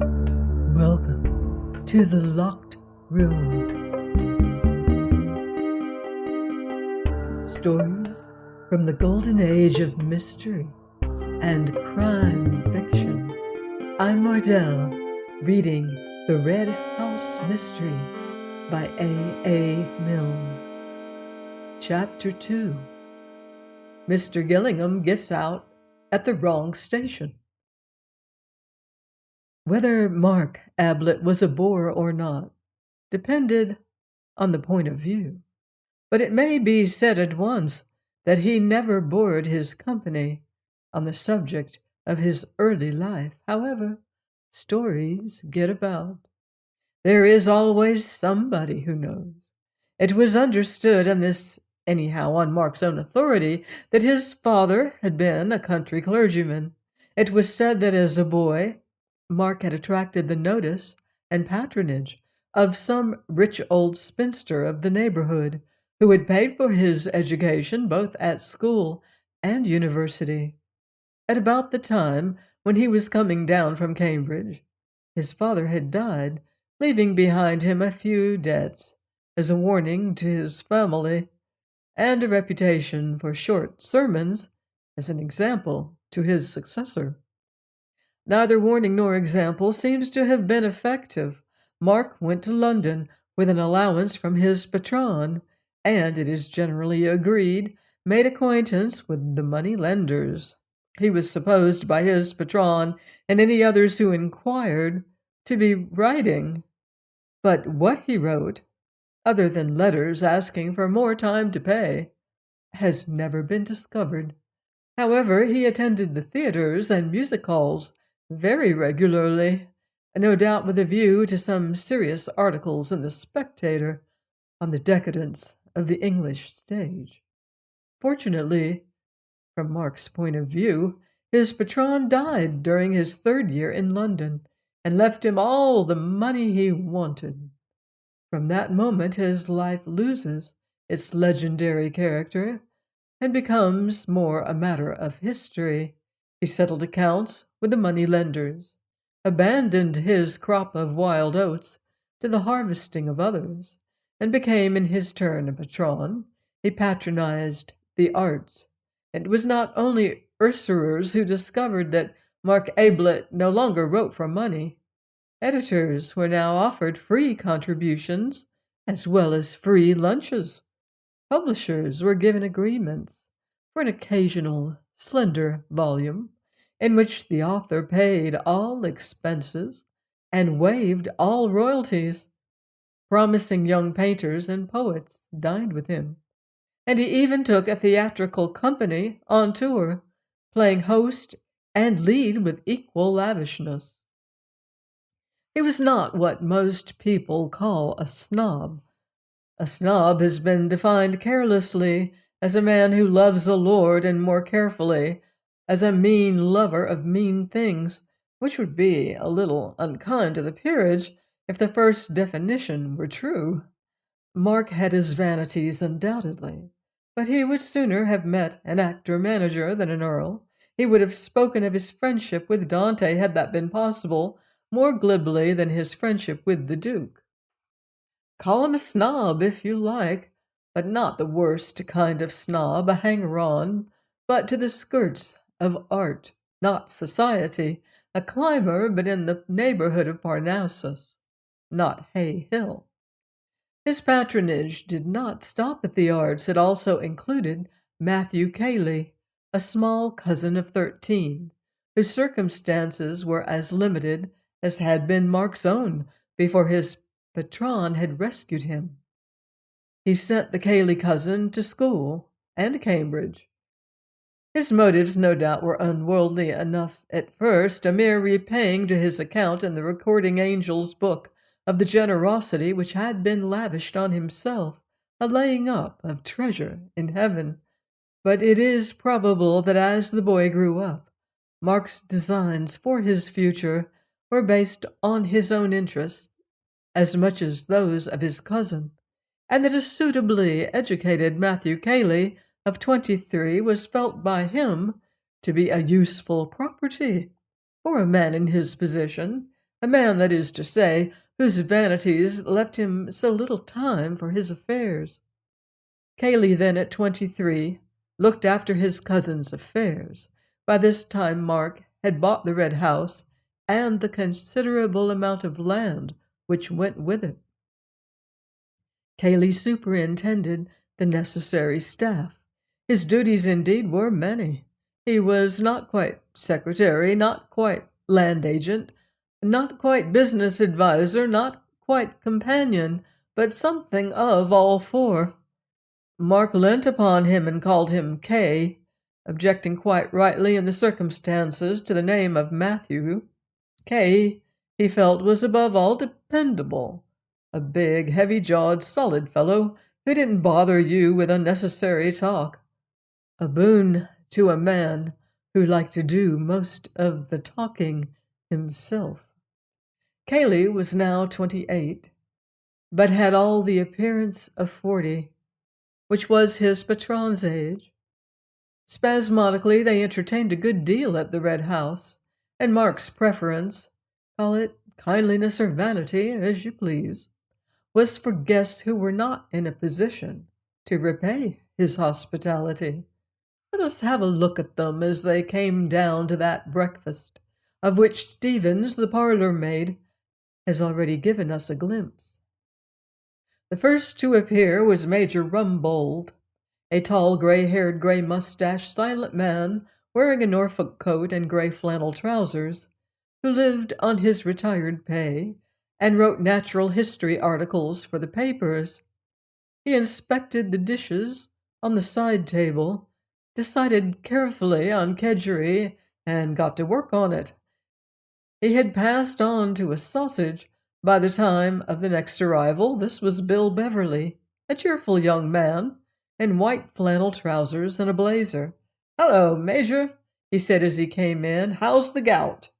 Welcome to the Locked Room. Stories from the golden age of mystery and crime fiction. I'm Mardell, reading The Red House Mystery by A. Milne. Chapter 2. Mr. Gillingham Gets Out at the Wrong Station. Whether Mark Ablett was a bore or not depended on the point of view, but it may be said at once that he never bored his company on the subject of his early life. However, stories get about. There is always somebody who knows. It was understood, and this anyhow on Mark's own authority, that his father had been a country clergyman. It was said that as a boy, Mark had attracted the notice and patronage of some rich old spinster of the neighborhood who had paid for his education both at school and university. At about the time when he was coming down from Cambridge, his father had died, leaving behind him a few debts as a warning to his family, and a reputation for short sermons as an example to his successor. Neither warning nor example seems to have been effective. Mark went to London with an allowance from his patron, and, it is generally agreed, made acquaintance with the money lenders. He was supposed by his patron and any others who inquired to be writing. But what he wrote, other than letters asking for more time to pay, has never been discovered. However, he attended the theaters and music halls very regularly, no doubt with a view to some serious articles in the Spectator on the decadence of the English stage. Fortunately, from Mark's point of view, his patron died during his third year in London and left him all the money he wanted. From that moment, his life loses its legendary character and becomes more a matter of history. He settled accounts with the money lenders, abandoned his crop of wild oats to the harvesting of others, and became in his turn a patron. He patronized the arts. It was not only usurers who discovered that Mark Ablett no longer wrote for money. Editors were now offered free contributions as well as free lunches. Publishers were given agreements for an occasional slender volume in which the author paid all expenses and waived all royalties. Promising young painters and poets dined with him, and he even took a theatrical company on tour, playing host and lead with equal lavishness. He was not what most people call a snob. A snob has been defined carelessly as a man who loves a lord, and more carefully as a mean lover of mean things, which would be a little unkind to the peerage if the first definition were true. Mark had his vanities, undoubtedly, but he would sooner have met an actor-manager than an earl. He would have spoken of his friendship with Dante, had that been possible, more glibly than his friendship with the Duke. Call him a snob if you like, but not the worst kind of snob, a hanger-on, but to the skirts of art, not society, a climber, but in the neighborhood of Parnassus, not Hay Hill. His patronage did not stop at the arts. It also included Matthew Cayley, a small cousin of 13, whose circumstances were as limited as had been Mark's own before his patron had rescued him. He sent the Cayley cousin to school and Cambridge. His motives, no doubt, were unworldly enough at first, a mere repaying to his account in the recording angel's book of the generosity which had been lavished on himself, a laying up of treasure in heaven. But it is probable that as the boy grew up, Mark's designs for his future were based on his own interests as much as those of his cousin, and that a suitably educated Matthew Cayley of 23 was felt by him to be a useful property for a man in his position, a man, that is to say, whose vanities left him so little time for his affairs. Cayley, then at 23, looked after his cousin's affairs. By this time Mark had bought the Red House and the considerable amount of land which went with it. Cayley superintended the necessary staff. His duties indeed were many. He was not quite secretary, not quite land agent, not quite business adviser, not quite companion, but something of all four. Mark leant upon him and called him K, objecting quite rightly in the circumstances to the name of Matthew. K, he felt, was above all dependable, a big, heavy-jawed, solid fellow who didn't bother you with unnecessary talk. A boon to a man who liked to do most of the talking himself. Cayley was now 28, but had all the appearance of 40, which was his patron's age. Spasmodically, they entertained a good deal at the Red House, and Mark's preference, call it kindliness or vanity, as you please, was for guests who were not in a position to repay his hospitality. Let us have a look at them as they came down to that breakfast, of which Stevens, the parlor maid, has already given us a glimpse. The first to appear was Major Rumbold, a tall, gray-haired, gray-mustached, silent man wearing a Norfolk coat and gray flannel trousers, who lived on his retired pay and wrote natural history articles for the papers. He inspected the dishes on the side table, decided carefully on kedgeree, and got to work on it. He had passed on to a sausage by the time of the next arrival. This was Bill Beverly, a cheerful young man in white flannel trousers and a blazer. "Hello, Major," he said as he came in. "How's the gout?"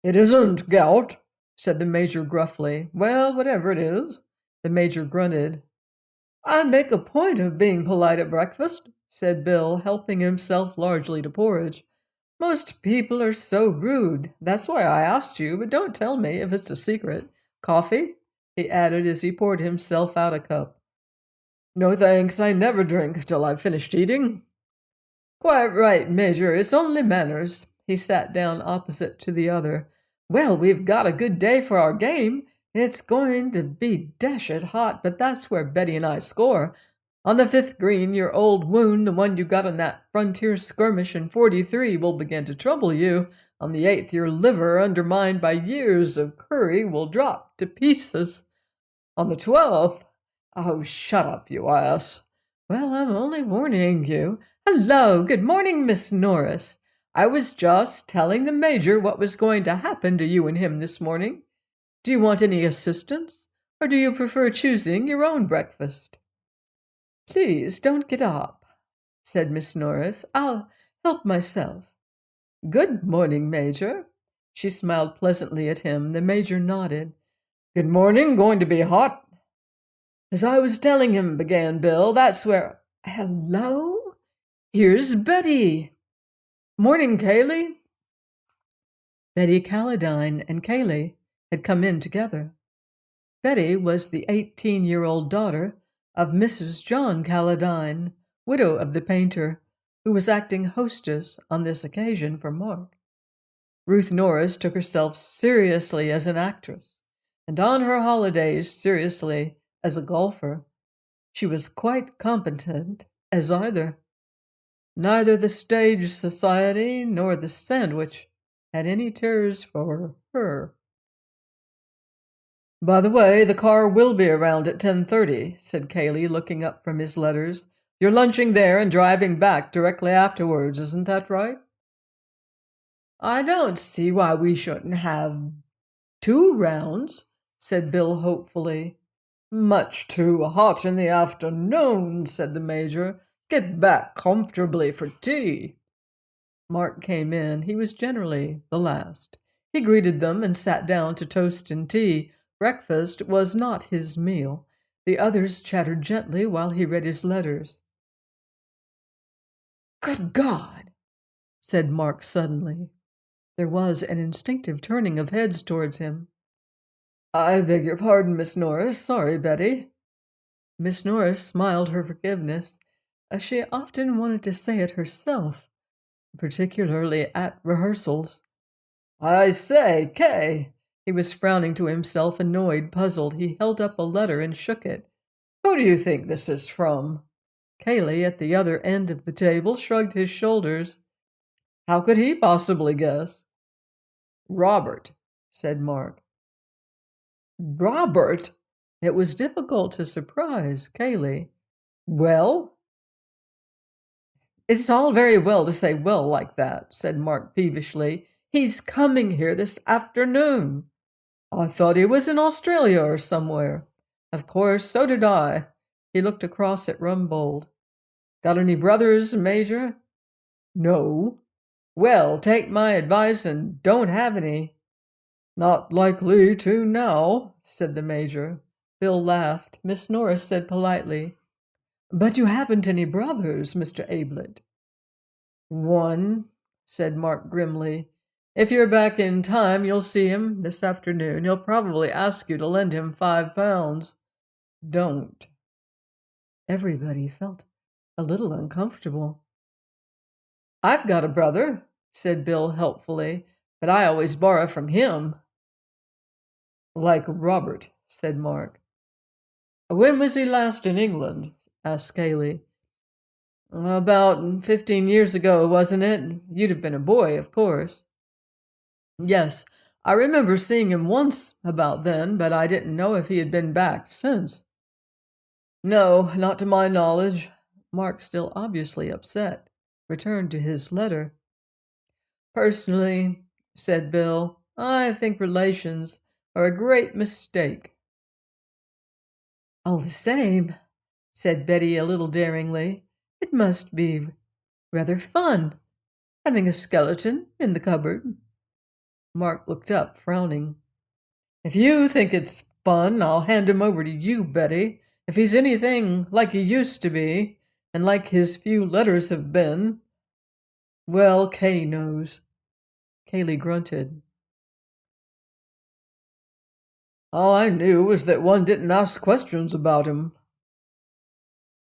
"It isn't gout," said the Major gruffly. "Well, whatever it is," the Major grunted. "I make a point of being polite at breakfast," said Bill, helping himself largely to porridge. "Most people are so rude. That's why I asked you, but don't tell me if it's a secret. Coffee?" he added as he poured himself out a cup. "No thanks, I never drink till I've finished eating." "Quite right, Major, it's only manners." He sat down opposite to the other. "Well, we've got a good day for our game. It's going to be dashed hot, but that's where Betty and I score. On the 5th green, your old wound, the one you got in that frontier skirmish in '43, will begin to trouble you. On the 8th, your liver, undermined by years of curry, will drop to pieces. On the 12th, oh, shut up, you ass. Well, I'm only warning you. Hello, good morning, Miss Norris. I was just telling the Major what was going to happen to you and him this morning. Do you want any assistance, or do you prefer choosing your own breakfast?" "Please don't get up," said Miss Norris. "I'll help myself." "Good morning, Major." She smiled pleasantly at him. The Major nodded. "Good morning. Going to be hot?" "As I was telling him," began Bill, "that's where—" "Hello? Here's Betty." "Morning, Cayley." Betty Calladine and Cayley had come in together. Betty was the 18-year-old daughter of Mrs. John Calladine, widow of the painter, who was acting hostess on this occasion for Mark. Ruth Norris took herself seriously as an actress, and on her holidays seriously as a golfer. She was quite competent as either. Neither the stage society nor the sandwich had any terrors for her. "By the way, the car will be around at 10:30, said Cayley, looking up from his letters. "You're lunching there and driving back directly afterwards, isn't that right?" "I don't see why we shouldn't have 2 rounds, said Bill hopefully. "Much too hot in the afternoon," said the Major. "Get back comfortably for tea." Mark came in. He was generally the last. He greeted them and sat down to toast and tea. Breakfast was not his meal. The others chattered gently while he read his letters. "Good God!" said Mark suddenly. There was an instinctive turning of heads towards him. "I beg your pardon, Miss Norris. Sorry, Betty." Miss Norris smiled her forgiveness, as she often wanted to say it herself, particularly at rehearsals. "I say, Kay!" He was frowning to himself, annoyed, puzzled. He held up a letter and shook it. "Who do you think this is from?" Cayley, at the other end of the table, shrugged his shoulders. How could he possibly guess? "Robert," said Mark. "Robert?" It was difficult to surprise Cayley. "Well?" "It's all very well to say well like that," said Mark peevishly. "He's coming here this afternoon." "I thought he was in Australia or somewhere." "Of course, so did I." He looked across at Rumbold. "Got any brothers, Major?" "No." "Well, take my advice and don't have any." "Not likely to now," said the Major. Bill laughed. Miss Norris said politely, "But you haven't any brothers, Mr. Ablett." "One," said Mark grimly. "If you're back in time, you'll see him this afternoon. He'll probably ask you to lend him £5. Don't." Everybody felt a little uncomfortable. "I've got a brother," said Bill helpfully, "but I always borrow from him." "Like Robert," said Mark. "When was he last in England?" asked Cayley. "About 15 years ago, wasn't it? You'd have been a boy, of course." "Yes, I remember seeing him once about then, but I didn't know if he had been back since." "No, not to my knowledge." Mark, still obviously upset, returned to his letter. "Personally," said Bill, "I think relations are a great mistake." "All the same," said Betty a little daringly, "it must be rather fun, having a skeleton in the cupboard." Mark looked up, frowning. "If you think it's fun, I'll hand him over to you, Betty. If he's anything like he used to be, and like his few letters have been, well, Kay knows." Cayley grunted. "All I knew was that one didn't ask questions about him."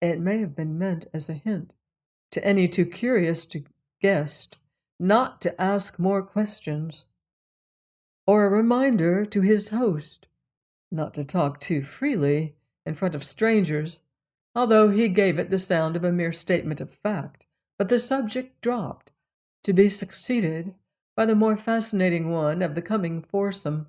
It may have been meant as a hint to any too curious to guest not to ask more questions, or a reminder to his host not to talk too freely in front of strangers, although he gave it the sound of a mere statement of fact. But the subject dropped, to be succeeded by the more fascinating one of the coming foursome.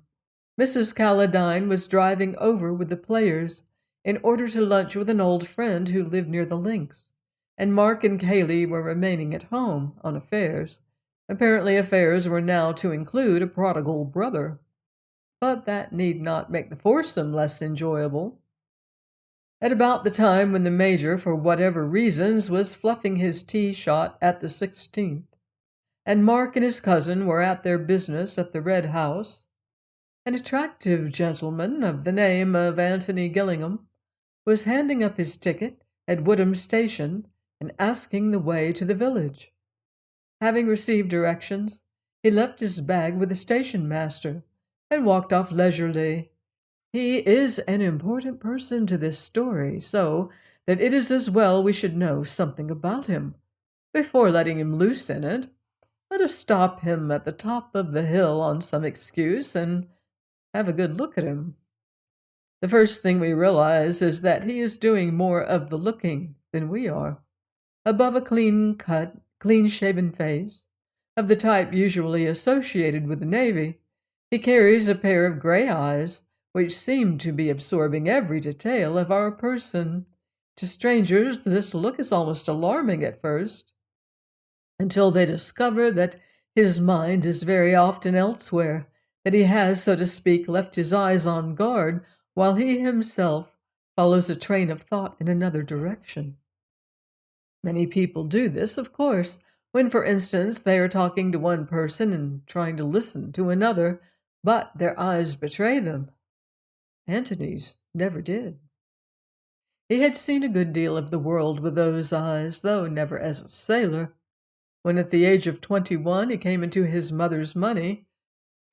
Mrs. Calladine was driving over with the players in order to lunch with an old friend who lived near the links, and Mark and Cayley were remaining at home on affairs. Apparently affairs were now to include a prodigal brother. But that need not make the foursome less enjoyable. At about the time when the Major, for whatever reasons, was fluffing his tee shot at the 16th, and Mark and his cousin were at their business at the Red House, an attractive gentleman of the name of Antony Gillingham was handing up his ticket at Woodham Station and asking the way to the village. Having received directions, he left his bag with the station master and walked off leisurely. He is an important person to this story, so that it is as well we should know something about him before letting him loose in it. Let us stop him at the top of the hill on some excuse and have a good look at him. The first thing we realize is that he is doing more of the looking than we are. Above a clean-cut, clean-shaven face, of the type usually associated with the Navy, he carries a pair of gray eyes which seem to be absorbing every detail of our person. To strangers, this look is almost alarming at first, until they discover that his mind is very often elsewhere, that he has, so to speak, left his eyes on guard while he himself follows a train of thought in another direction. Many people do this, of course, when, for instance, they are talking to one person and trying to listen to another, but their eyes betray them. Antony's never did. He had seen a good deal of the world with those eyes, though never as a sailor. When at the age of 21 he came into his mother's money,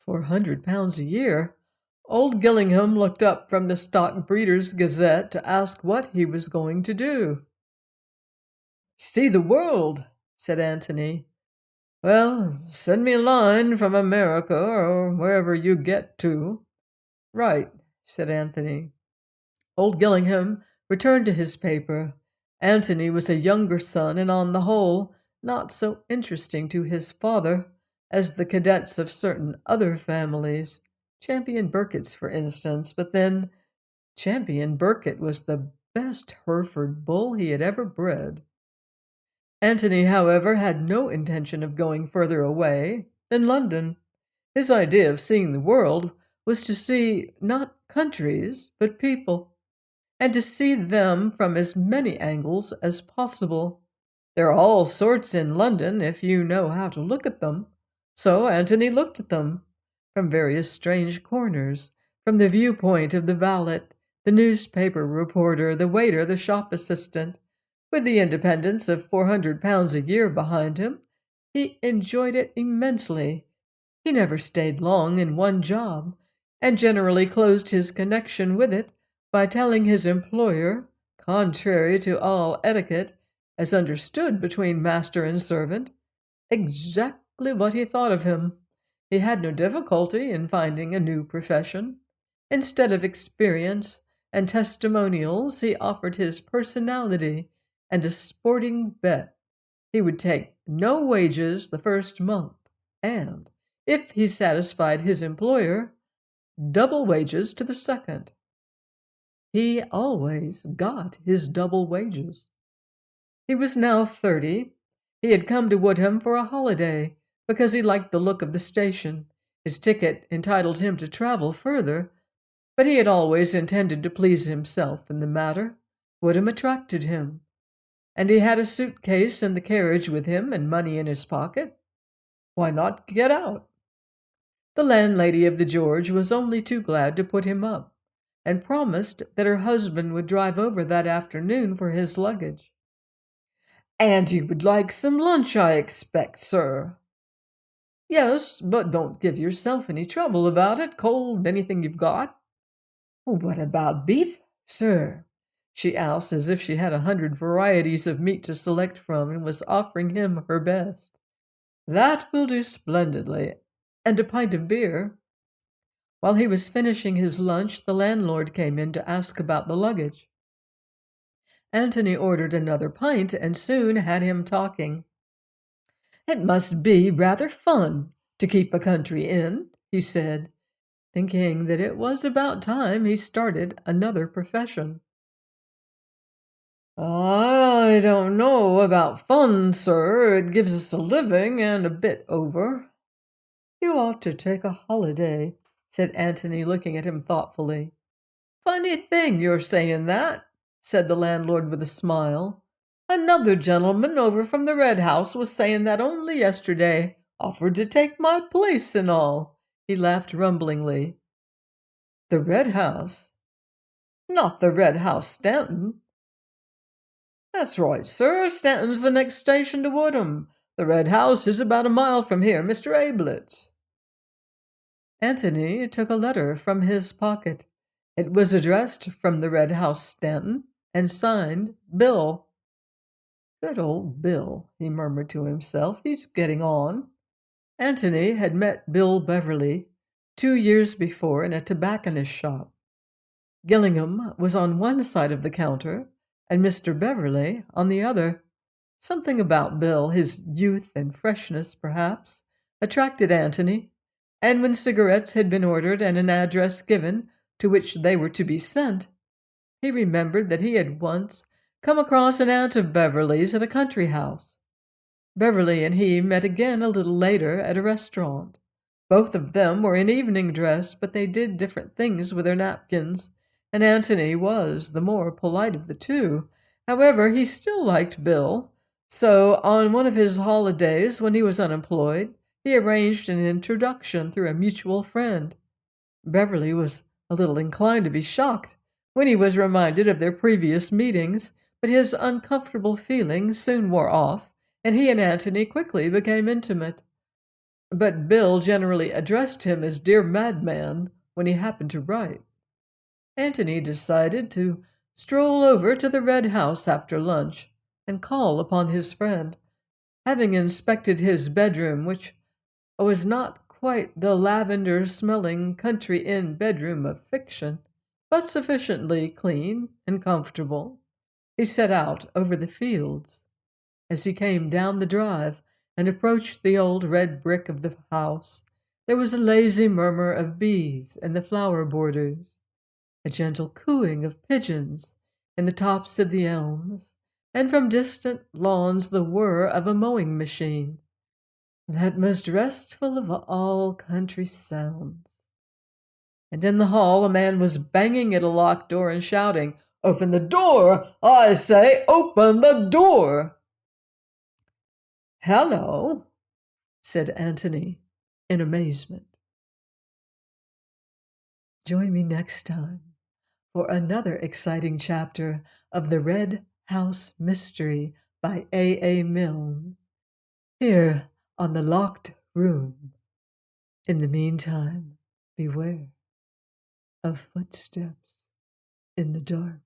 £400 a year, old Gillingham looked up from the Stock Breeders' Gazette to ask what he was going to do. "See the world," said Antony. "Well, send me a line from America or wherever you get to." "Right," said Antony. Old Gillingham returned to his paper. Antony was a younger son and on the whole not so interesting to his father as the cadets of certain other families, Champion Burkitt's for instance, but then Champion Burkitt was the best Hereford bull he had ever bred. Antony, however, had no intention of going further away than London. His idea of seeing the world was to see not countries, but people, and to see them from as many angles as possible. There are all sorts in London if you know how to look at them. So Antony looked at them from various strange corners, from the viewpoint of the valet, the newspaper reporter, the waiter, the shop assistant. With the independence of £400 a year behind him, he enjoyed it immensely. He never stayed long in one job, and generally closed his connection with it by telling his employer, contrary to all etiquette, as understood between master and servant, exactly what he thought of him. He had no difficulty in finding a new profession. Instead of experience and testimonials, he offered his personality and a sporting bet. He would take no wages the first month, and, if he satisfied his employer, double wages to the second. He always got his double wages. He was now 30. He had come to Woodham for a holiday because he liked the look of the station. His ticket entitled him to travel further, but he had always intended to please himself in the matter. Woodham attracted him, and he had a suitcase in the carriage with him and money in his pocket. Why not get out? The landlady of the George was only too glad to put him up, and promised that her husband would drive over that afternoon for his luggage. "And you would like some lunch, I expect, sir." "Yes, but don't give yourself any trouble about it. Cold, anything you've got." "What about beef, sir?" she asked, as if she had 100 varieties of meat to select from and was offering him her best. "That will do splendidly. And a pint of beer." While he was finishing his lunch, the landlord came in to ask about the luggage. Antony ordered another pint and soon had him talking. "It must be rather fun to keep a country inn," he said, thinking that it was about time he started another profession. "I don't know about fun, sir. It gives us a living and a bit over." "You ought to take a holiday," said Antony, looking at him thoughtfully. "Funny thing you're saying that," said the landlord with a smile. "Another gentleman over from the Red House was saying that only yesterday. Offered to take my place and all." He laughed rumblingly. "The Red House?" "Not the Red House, Stanton." "That's right, sir. Stanton's the next station to Woodham. The Red House is about a mile from here, Mr. Ablett's." Antony took a letter from his pocket. It was addressed from the Red House, Stanton, and signed Bill. "Good old Bill," he murmured to himself. "He's getting on." Antony had met Bill Beverley 2 years before in a tobacconist's shop. Gillingham was on one side of the counter, and Mr. Beverley on the other. Something about Bill, his youth and freshness perhaps, attracted Antony, and when cigarettes had been ordered and an address given to which they were to be sent, he remembered that he had once come across an aunt of Beverley's at a country house. Beverley and he met again a little later at a restaurant. Both of them were in evening dress, but they did different things with their napkins, and Antony was the more polite of the two. However, he still liked Bill, so on one of his holidays when he was unemployed, he arranged an introduction through a mutual friend. Beverley was a little inclined to be shocked when he was reminded of their previous meetings, but his uncomfortable feelings soon wore off, and he and Antony quickly became intimate. But Bill generally addressed him as "dear madman" when he happened to write. Antony decided to stroll over to the Red House after lunch and call upon his friend, having inspected his bedroom, which was not quite the lavender-smelling country inn bedroom of fiction, but sufficiently clean and comfortable. He set out over the fields. As he came down the drive and approached the old red brick of the house, there was a lazy murmur of bees in the flower borders, a gentle cooing of pigeons in the tops of the elms, and from distant lawns the whir of a mowing machine, that most restful of all country sounds. And in the hall a man was banging at a locked door and shouting, "Open the door! I say, open the door!" "Hello," said Antony in amazement. Join me next time for another exciting chapter of The Red House Mystery by A. Milne, here on The Locked Room. In the meantime, beware of footsteps in the dark.